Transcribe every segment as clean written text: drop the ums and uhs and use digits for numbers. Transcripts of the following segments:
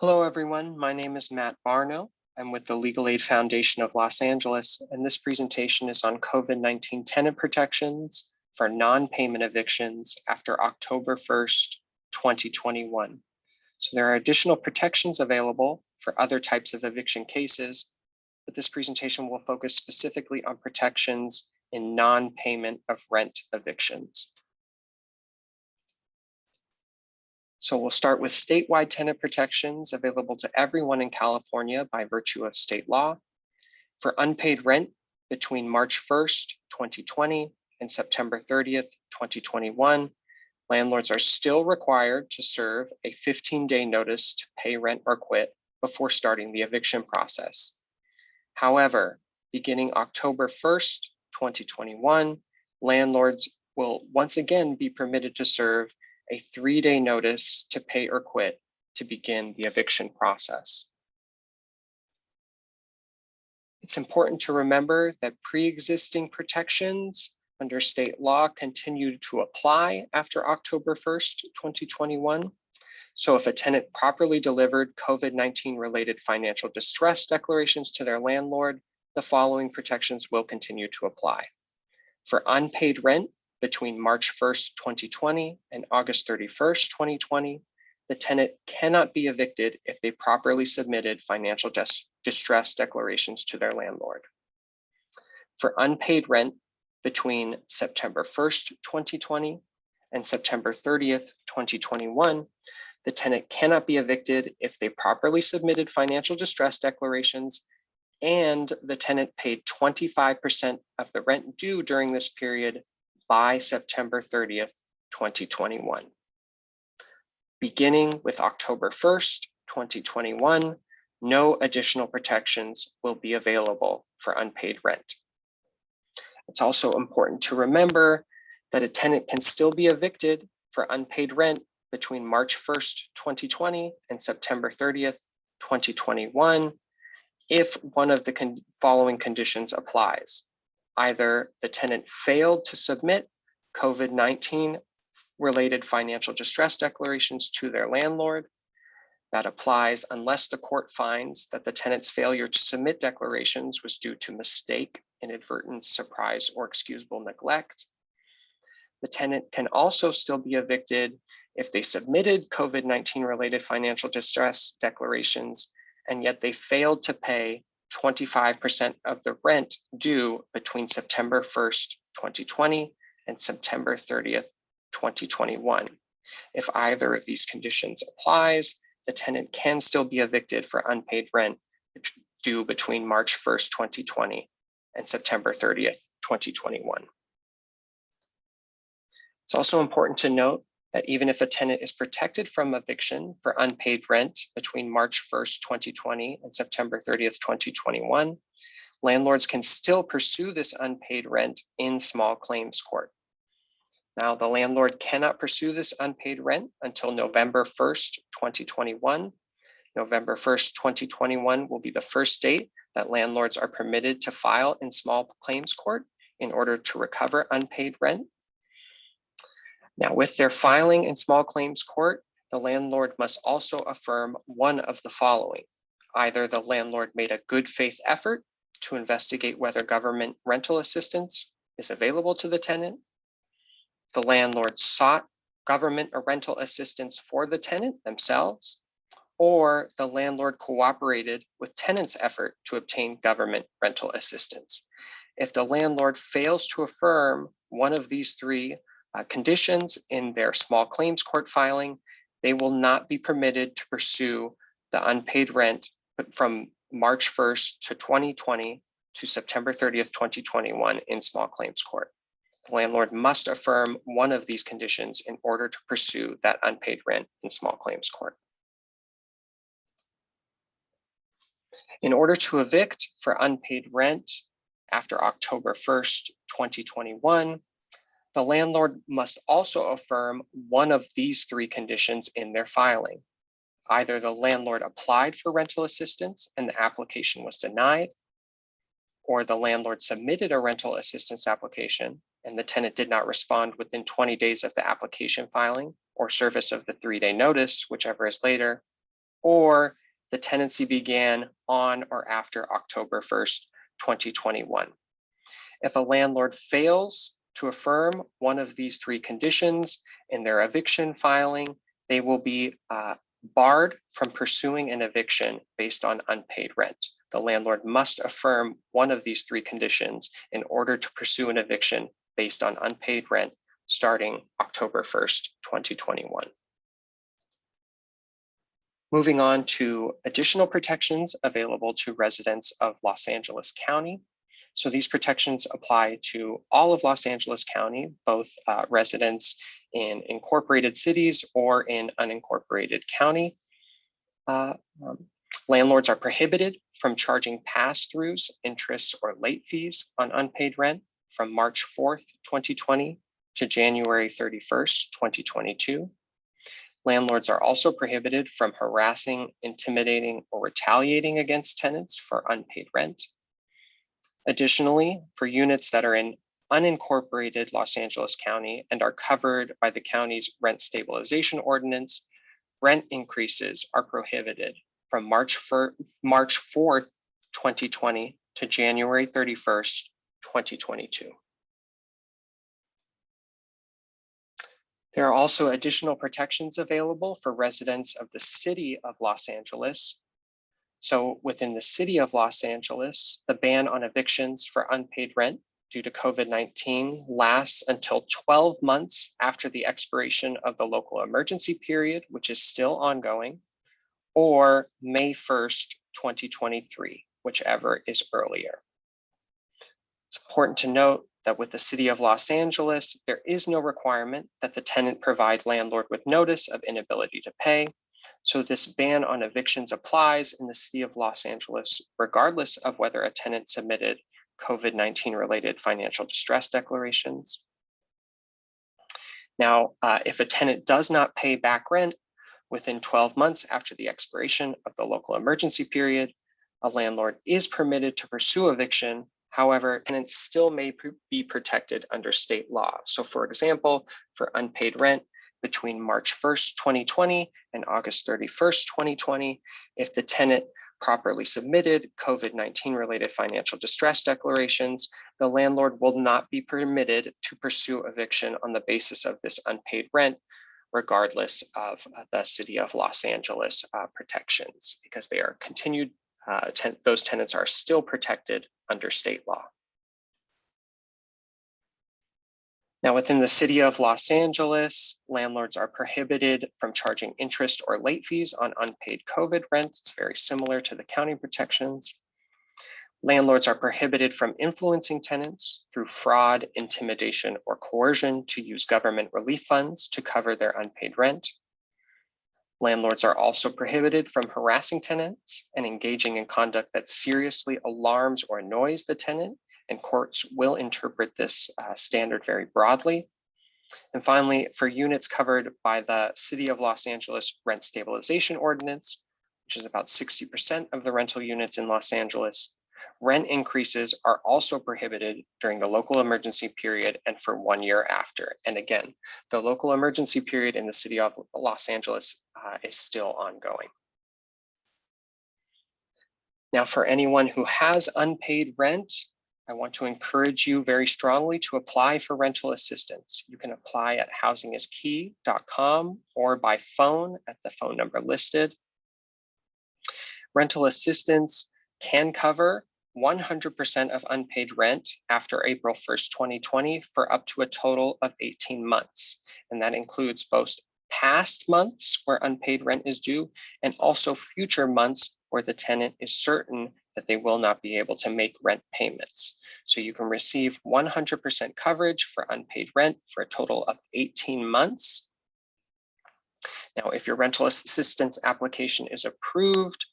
Hello, everyone. My name is Matt Barno. I'm with the Legal Aid Foundation of Los Angeles, and this presentation is on COVID-19 tenant protections for non-payment evictions after October 1st, 2021. So there are additional protections available for other types of eviction cases, but this presentation will focus specifically on protections in non-payment of rent evictions. So we'll start with statewide tenant protections available to everyone in California by virtue of state law. For unpaid rent between March 1st, 2020 and September 30th, 2021, landlords are still required to serve a 15-day notice to pay rent or quit before starting the eviction process. However, beginning October 1st, 2021, landlords will once again be permitted to serve a 3-day notice to pay or quit to begin the eviction process. It's important to remember that pre-existing protections under state law continue to apply after October 1st, 2021. So if a tenant properly delivered COVID-19 related financial distress declarations to their landlord, the following protections will continue to apply. For unpaid rent between March 1st, 2020 and August 31st, 2020, the tenant cannot be evicted if they properly submitted financial distress declarations to their landlord. For unpaid rent between September 1st, 2020 and September 30th, 2021, the tenant cannot be evicted if they properly submitted financial distress declarations and the tenant paid 25% of the rent due during this period by September 30th, 2021. Beginning with October 1st, 2021, no additional protections will be available for unpaid rent. It's also important to remember that a tenant can still be evicted for unpaid rent between March 1st, 2020 and September 30th, 2021, if one of the following conditions applies. Either the tenant failed to submit COVID-19 related financial distress declarations to their landlord. That applies unless the court finds that the tenant's failure to submit declarations was due to mistake, inadvertence, surprise, or excusable neglect. The tenant can also still be evicted if they submitted COVID-19 related financial distress declarations and yet they failed to pay 25% of the rent due between September 1st, 2020 and September 30th, 2021. If either of these conditions applies, the tenant can still be evicted for unpaid rent due between March 1st, 2020 and September 30th, 2021. It's also important to note that even if a tenant is protected from eviction for unpaid rent between March 1st, 2020 and September 30th, 2021, landlords can still pursue this unpaid rent in small claims court. Now, the landlord cannot pursue this unpaid rent until November 1st, 2021. November 1st, 2021 will be the first date that landlords are permitted to file in small claims court in order to recover unpaid rent. Now, with their filing in small claims court, the landlord must also affirm one of the following. Either the landlord made a good faith effort to investigate whether government rental assistance is available to the tenant, the landlord sought government or rental assistance for the tenant themselves, or the landlord cooperated with tenant's effort to obtain government rental assistance. If the landlord fails to affirm one of these three conditions in their small claims court filing, they will not be permitted to pursue the unpaid rent from March 1st to 2020 to September 30th, 2021 in small claims court. The landlord must affirm one of these conditions in order to pursue that unpaid rent in small claims court. In order to evict for unpaid rent after October 1st, 2021, the landlord must also affirm one of these three conditions in their filing. Either the landlord applied for rental assistance and the application was denied, or the landlord submitted a rental assistance application and the tenant did not respond within 20 days of the application filing or service of the 3-day notice, whichever is later, or the tenancy began on or after October 1st, 2021. If a landlord fails to affirm one of these three conditions in their eviction filing, they will be barred from pursuing an eviction based on unpaid rent. The landlord must affirm one of these three conditions in order to pursue an eviction based on unpaid rent starting October 1st, 2021. Moving on to additional protections available to residents of Los Angeles County. So these protections apply to all of Los Angeles County, both residents in incorporated cities or in unincorporated county. Landlords are prohibited from charging pass-throughs, interest, or late fees on unpaid rent from March 4th, 2020 to January 31st, 2022. Landlords are also prohibited from harassing, intimidating, or retaliating against tenants for unpaid rent. Additionally, for units that are in unincorporated Los Angeles County and are covered by the county's rent stabilization ordinance, rent increases are prohibited from March 4th, 2020 to January 31st, 2022. There are also additional protections available for residents of the city of Los Angeles. So within the city of Los Angeles, the ban on evictions for unpaid rent due to COVID-19 lasts until 12 months after the expiration of the local emergency period, which is still ongoing, or May 1st, 2023, whichever is earlier. It's important to note that with the city of Los Angeles, there is no requirement that the tenant provide landlord with notice of inability to pay. So this ban on evictions applies in the city of Los Angeles, regardless of whether a tenant submitted COVID-19 related financial distress declarations. Now, if a tenant does not pay back rent within 12 months after the expiration of the local emergency period, a landlord is permitted to pursue eviction. However, tenants still may be protected under state law. So for example, for unpaid rent between March 1st, 2020 and August 31st, 2020, if the tenant properly submitted COVID-19 related financial distress declarations, the landlord will not be permitted to pursue eviction on the basis of this unpaid rent, regardless of the city of Los Angeles protections, because they are continued, those tenants are still protected under state law. Now, within the city of Los Angeles, landlords are prohibited from charging interest or late fees on unpaid COVID rent. It's very similar to the county protections. Landlords are prohibited from influencing tenants through fraud, intimidation, or coercion to use government relief funds to cover their unpaid rent. Landlords are also prohibited from harassing tenants and engaging in conduct that seriously alarms or annoys the tenant, and courts will interpret this standard very broadly. And finally, for units covered by the City of Los Angeles Rent Stabilization Ordinance, which is about 60% of the rental units in Los Angeles, rent increases are also prohibited during the local emergency period and for 1 year after. And again, the local emergency period in the City of Los Angeles is still ongoing. Now, for anyone who has unpaid rent, I want to encourage you very strongly to apply for rental assistance. You can apply at housingiskey.com or by phone at the phone number listed. Rental assistance can cover 100% of unpaid rent after April 1st, 2020 for up to a total of 18 months. And that includes both past months where unpaid rent is due and also future months where the tenant is certain that they will not be able to make rent payments. So you can receive 100% coverage for unpaid rent for a total of 18 months. Now, if your rental assistance application is approved,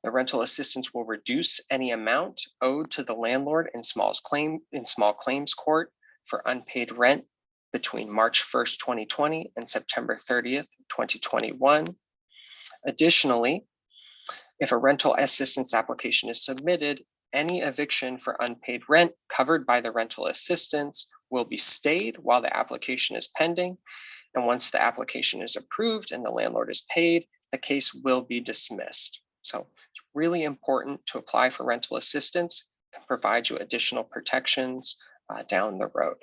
the rental assistance will reduce any amount owed to the landlord in small claims court for unpaid rent between March 1st, 2020 and September 30th, 2021. Additionally, if a rental assistance application is submitted, any eviction for unpaid rent covered by the rental assistance will be stayed while the application is pending. And once the application is approved and the landlord is paid, the case will be dismissed. So it's really important to apply for rental assistance and provide you additional protections down the road.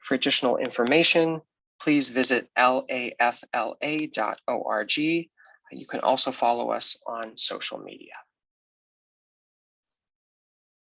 For additional information, please visit LAFLA.org. You can also follow us on social media.